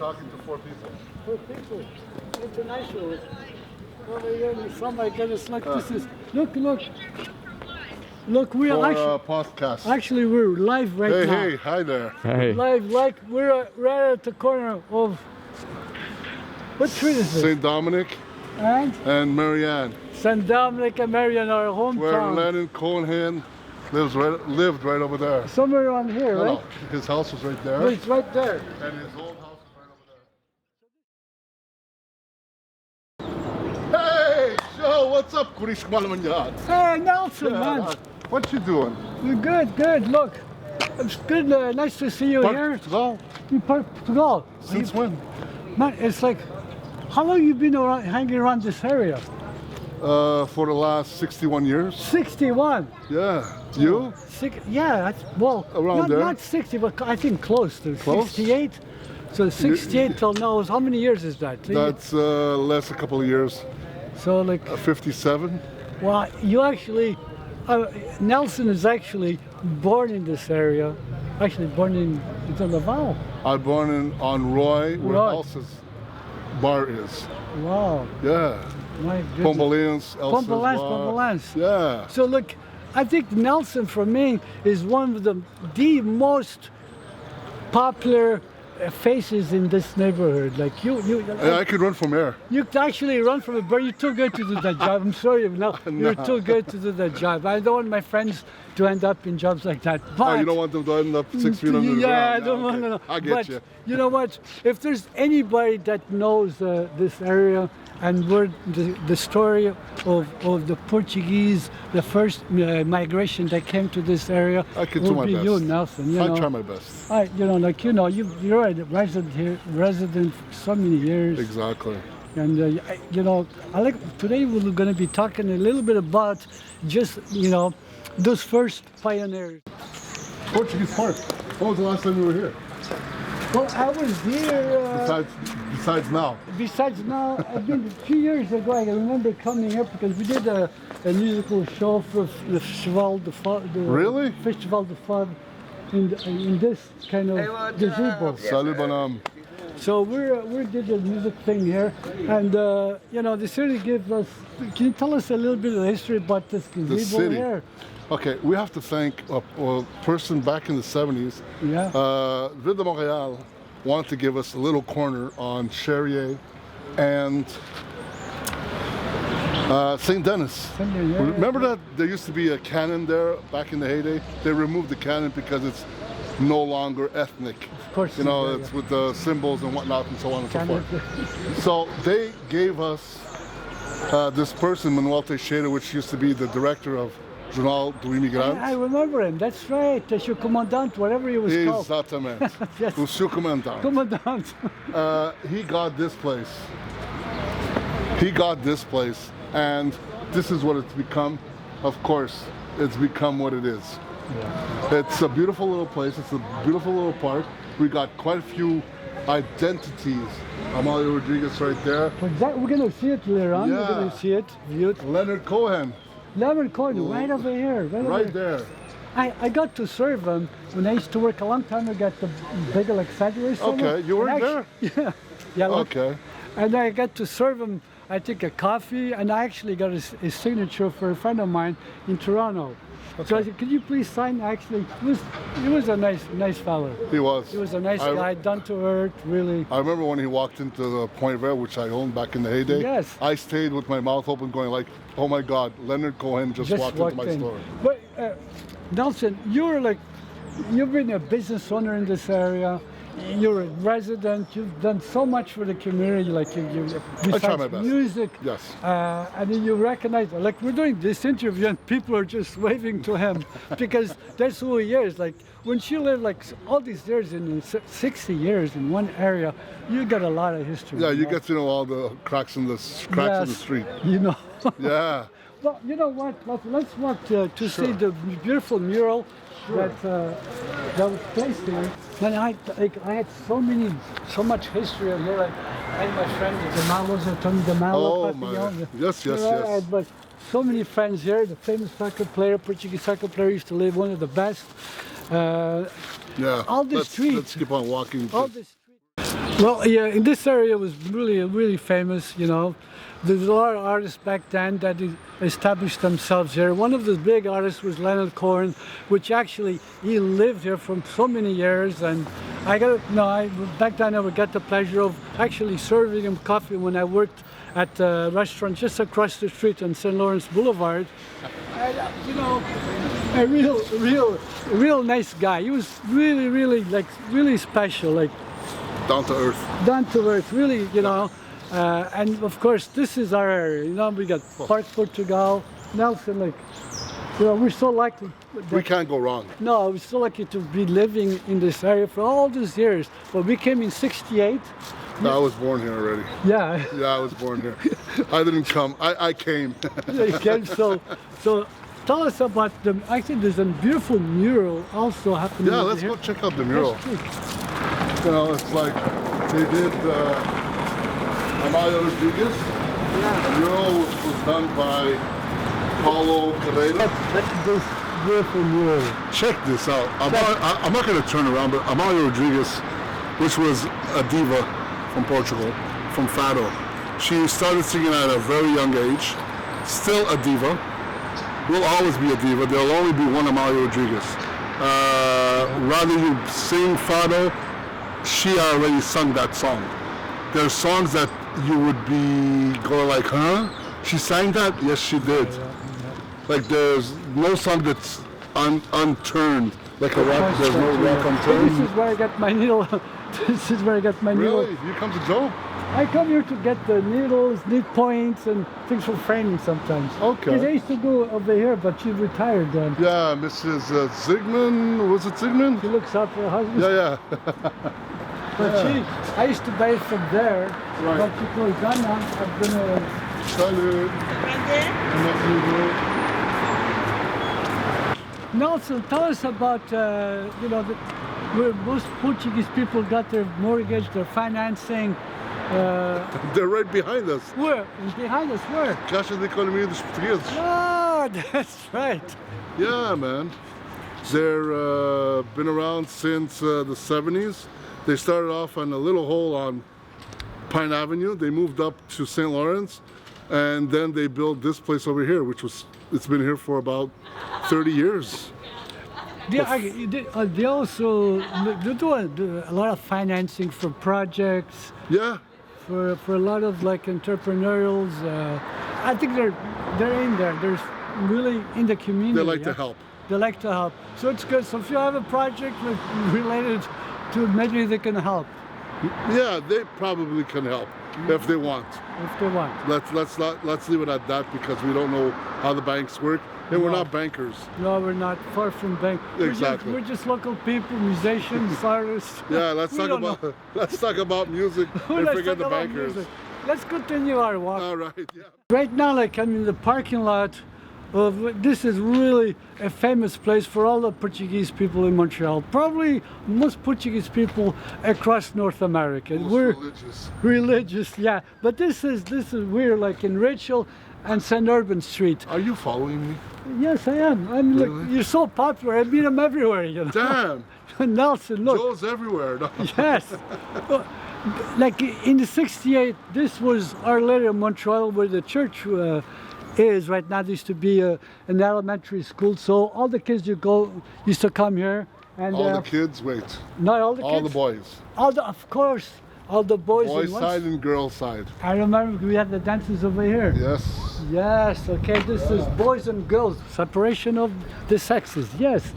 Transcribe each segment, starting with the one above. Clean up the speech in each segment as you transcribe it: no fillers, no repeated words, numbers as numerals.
talking to 4 people. 4 people. International. Over here, oh my goodness, look, this is, look. Look, we are actually, podcast. actually, we're live right now. Hey, hi there. Hey. Live, like, we're right at the corner of, what street is this? St. Dominic and Marianne. St. Dominic and Marianne, our hometown. Where Leonard Cohen lived right over there. Somewhere around here, right? No, his house was right there. Well, it's right there. And his old house is right over there. Hey, Joe, what's up, Kurish Malamanyan? Hey, Nelson, man. What you doing? Good. Look, it's good. Nice to see you here. Portugal? In Portugal. Since when? Man, it's like, how long you been hanging around this area? For the last 61 years. 61. Yeah. You? Yeah, well, Around there? Not 60, but I think close to Close? 68. So 68 till now, how many years is that? That's less a couple of years. So like 57. Well, you actually, Nelson is actually born in this area. Actually born in Laval. I born on Roy, where Roy. Elsa's bar is. Wow. Yeah. My goodness. Pombalins, Elsa's bar. Pombalins. Yeah. So look, I think Nelson for me is one of the most popular faces in this neighborhood. Like you Yeah, I could run from here. You could actually run from it, but you're too good to do that job. I'm sorry, no, you're too good to do that job. I don't want my friends to end up in jobs like that. But Oh, you don't want them to end up 6 feet under the ground? Yeah, I don't want to know. I get but you. You know what? If there's anybody that knows this area and where the story of the Portuguese, the first migration that came to this area, I can do my be best. you, Nelson. I try my best. You're a resident for so many years. Exactly. And today we're going to be talking a little bit about just those first pioneers. Portuguese Park. When was the last time you were here? Well, I was here. Besides now. Besides now, I've been a few years ago. I remember coming here because we did a musical show for the Festival de Fado. Really? Festival de Fado in this kind of gazebo. Salut, bonhomme. So we did a music thing here, and the city gave us. Can you tell us a little bit of the history about this gazebo The city. here? Okay, we have to thank a person back in the 70s. Yeah. Ville de Montreal wanted to give us a little corner on Charrier and St. Denis. Remember that there used to be a cannon there back in the heyday? They removed the cannon because it's no longer ethnic. Of course. It's with the symbols and whatnot and so on and so forth. So they gave us this person, Manuel Teixeira, which used to be the director of Jornal do Imigrante. I remember him. That's right. Seu Comandante, whatever he was called. Exatamente. Yes. O seu comandante. Commandant. He got this place. And this is what it's become. Of course, it's become what it is. Yeah. It's a beautiful little place. It's a beautiful little park. We got quite a few identities. Amalia Rodriguez right there. We're going to see it later on. Yeah. We're going to see it. Leonard Cohen. Leonard Cohen, right over here. Right there. I got to serve him when I used to work a long time ago at the Bagel Exaggeration. Okay, you worked there? Yeah. Okay. And I got to serve him, I think, a coffee, and I actually got his signature for a friend of mine in Toronto. Okay. So I said, could you please sign? Actually, he was a nice fellow. He was. He was a nice guy, down to earth, really. I remember when he walked into the Point Vert, which I owned back in the heyday. Yes. I stayed with my mouth open going like, oh my God, Leonard Cohen just walked into my store. But Nelson, you've been a business owner in this area. You're a resident. You've done so much for the community, I try my best. Music. Yes. And then you recognize, like we're doing this interview, and people are just waving to him because that's who he is. Like when she lived all these years, 60 years in one area, you got a lot of history. Yeah, you get to know all the cracks in the street. Yeah. Well, you know what? Let's walk to see the beautiful mural that was placed here. And I had so much history in here. I had my friend Tony DeMallo. Oh my! Yes. But so many friends here. The famous soccer player, Portuguese soccer player, used to live one of the best. Yeah. All the streets. Let's keep on walking. All the streets. Well, yeah, in this area was really famous, you know. There's a lot of artists back then that established themselves here. One of the big artists was Leonard Cohen, which actually, he lived here for so many years, and back then I would get the pleasure of actually serving him coffee when I worked at a restaurant just across the street on St. Lawrence Boulevard. And, you know, a real nice guy. He was really special, like Down to earth. down to earth, really, you know. And of course, this is our area. You know, we got Park Portugal, Nelson. Like, you know, we're so lucky. We can't go wrong. No, we're so lucky to be living in this area for all these years. But we came in '68. No, I was born here already. Yeah. Yeah, I was born here. I didn't come. I came. You came. So tell us about the. I think there's a beautiful mural also happening. Yeah, over let's here. go check out the mural. Yes, please. You know, it's like they did Amalia Rodriguez. Yeah. The mural was done by Paulo Carreira. That's this beautiful mural. Check this out. I'm not going to turn around, but Amalia Rodriguez, which was a diva from Portugal, from Fado. She started singing at a very young age. Still a diva. Will always be a diva. There'll only be one Amalia Rodriguez. Rather you sing Fado, she already sung that song. There's songs that you would be going like, huh? She sang that? Yes, she did. Like there's no song that's unturned. Like a rock, there's no rock unturned. This is where I got my needle. This is where I got my needle. Really? You come to Joe? I come here to get the needles, needle points, and things for framing sometimes. Okay. Because I used to go over here, but she retired then. Yeah, Mrs. Zygmunt. Was it Zygmunt? She looks out for her husband. Yeah. But I used to buy it from there. Right. But she closed down now. I'm gonna. Salut. Nelson, tell us about where most Portuguese people got their mortgage, their financing. They're right behind us. Where? Behind us, where? Caixa de Economia dos Portugueses. Oh, that's right. Yeah, man. They're been around since the 70s. They started off on a little hole on Pine Avenue. They moved up to St. Lawrence, and then they built this place over here, it's been here for about 30 years. They also do a lot of financing for projects. Yeah. For a lot of like entrepreneurials. I think they're in there. They're really in the community. They like to help. They like to help. So it's good. So if you have a project related to, maybe they can help. Yeah, they probably can help if they want. If they want. Let's leave it at that because we don't know how the banks work, and we're not bankers. No, we're not. Far from bank. Exactly. We're just local people, musicians, artists. Yeah, let's talk about music and forget the bankers. Music. Let's continue our walk. All right. Yeah. Right now, like I'm in the parking lot of, this is really a famous place for all the Portuguese people in Montreal. Probably most Portuguese people across North America. We're religious, yeah. But this is we're like in Rachel and St. Urban Street. Are you following me? Yes, I am. I'm really? Look, you're so popular. I meet them everywhere, you know. Damn. Nelson, look. Joe's everywhere. Yes. Like in the '68, this was Our Lady of Montreal, where the church is right now. There used to be an elementary school, so all the kids used to come here. And all the kids, wait. Not all the kids. All the boys. Of course, all the boys. Boys side and girls side. I remember we had the dances over here. Yes. Yes. Okay. This is boys and girls, separation of the sexes. Yes.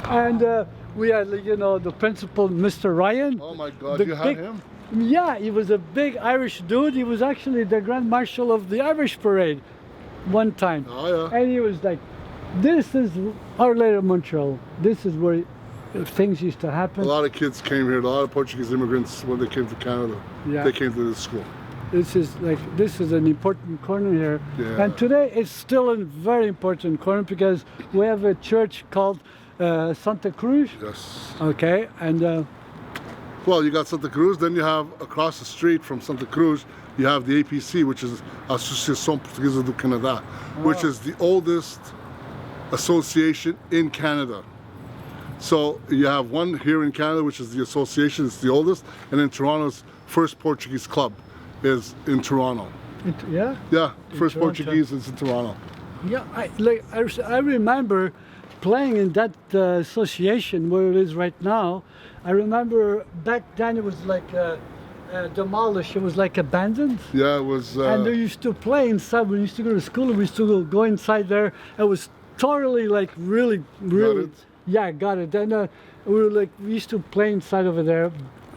And we had, the principal, Mr. Ryan. Oh my God, you had him? Yeah, he was a big Irish dude. He was actually the Grand Marshal of the Irish Parade one time. Oh yeah. And he was like, this is Our Lady of Montreal. This is where things used to happen. A lot of kids came here, a lot of Portuguese immigrants when they came to Canada. Yeah. They came to this school. This is an important corner here. Yeah. And today it's still a very important corner because we have a church called Santa Cruz. Yes. Okay, and well, you got Santa Cruz, then you have across the street from Santa Cruz, you have the APC, which is Associação Portuguesa do Canadá, which is the oldest association in Canada. So you have one here in Canada, which is the association, it's the oldest, and then Toronto's first Portuguese club is in Toronto. Yeah? Yeah, first Toronto. Portuguese is in Toronto. Yeah, I remember playing in that association where it is right now. I remember back then it was like demolished, it was like abandoned. Yeah, it was. And they used to play inside. We used to go to school, we used to go inside there. It was totally like really. Got it? Yeah, got it. Then we used to play inside over there.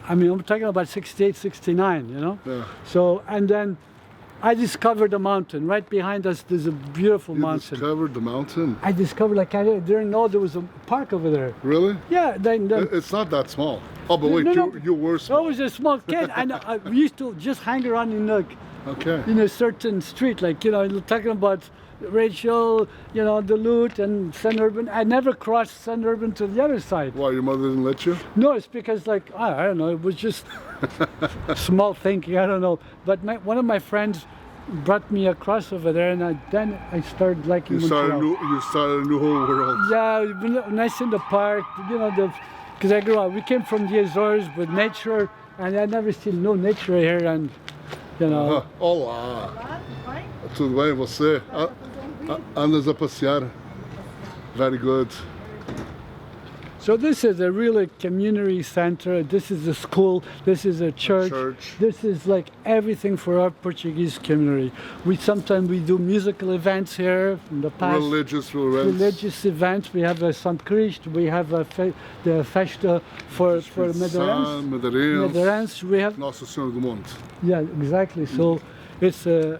I mean, I'm talking about 68, 69, you know? Yeah. So, and then I discovered a mountain. Right behind us, there's a beautiful You mountain. discovered the mountain? I discovered, like, I didn't know there was a park over there. Really? Yeah, then It's not that small. Oh, but wait, No. you were I small. was a small kid, and we used to just hang around Okay. in a certain street, like, you know, talking about Rachel, you know, Duluth and Sun Urban. I never crossed Sun Urban to the other side. Why, your mother didn't let you? No, it's because, like, I don't know, it was just small thinking, I don't know. But one of my friends brought me across over there, and then I started liking Montreal. You started a new whole world. Yeah, nice in the park, you know, because I grew up, we came from the Azores with nature, and I never seen no nature here, and, you know. Olá. Tudo bem, você? Andas a passear? Very good. So this is a really community center, this is a school, this is a church. This is like everything for our Portuguese community. Sometimes we do musical events here in the past. Religious events. We have a Sant Cristo, we have the festa for Medeirenses. We have Nossa Senhora do Monte. Yeah, exactly. So it's a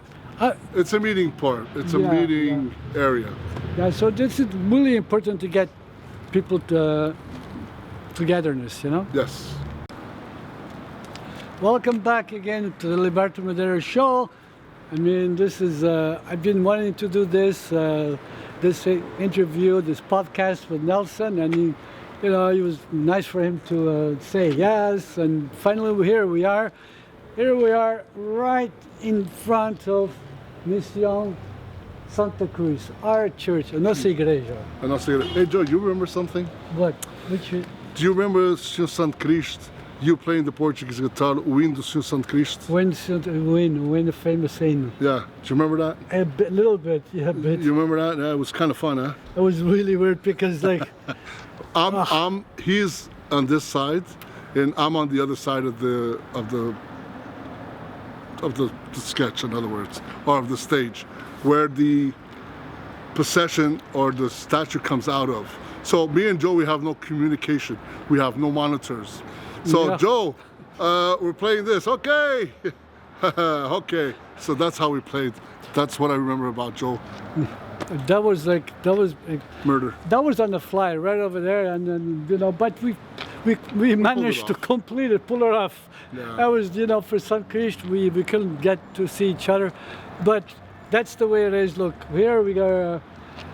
meeting part. It's a meeting area. Yeah, so this is really important to get people to togetherness, you know? Yes. Welcome back again to the Liberto Madeira show. I mean, this is, I've been wanting to do this interview, this podcast with Nelson, and he, you know, it was nice for him to say yes, and finally here we are. Here we are right in front of Mission Santa Cruz, our church, a nossa igreja. Hey Joe, you remember something? What? Which? Do you remember Sr. Sant Cristo, you playing the Portuguese guitar, o hino do Sr. Sant Cristo? When the famous hymn. Yeah, do you remember that? A little bit, yeah, but. You remember that? Yeah, it was kind of fun, huh? It was really weird because like. He's on this side, and I'm on the other side of the sketch, in other words, or of the stage, where the procession or the statue comes out of. So me and Joe, we have no communication. We have no monitors. So yeah. Joe, we're playing this. Okay. Okay. So that's how we played. That's what I remember about Joe. That was murder. That was on the fly right over there, and then, you know, but we managed to complete it, pull it off. Yeah. That was, you know, for Sant Cristo, we couldn't get to see each other, but that's the way it is. Look, here we go.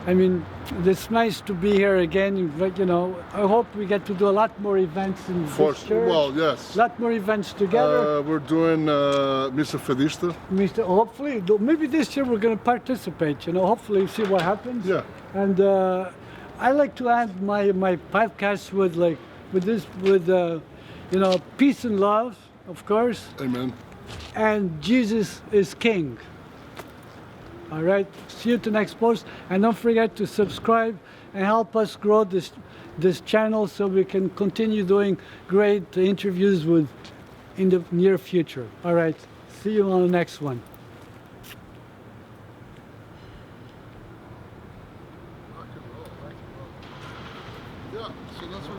I mean, it's nice to be here again, but, you know, I hope we get to do a lot more events in this church. Well, yes. A lot more events together. We're doing Missa Fadista. Hopefully, maybe this year we're going to participate, you know, hopefully see what happens. Yeah. And I like to end my podcast with you know, peace and love, of course. Amen. And Jesus is King. All right, see you to the next post, and don't forget to subscribe and help us grow this channel so we can continue doing great interviews in the near future. All right, see you on the next one. Yeah, so that's what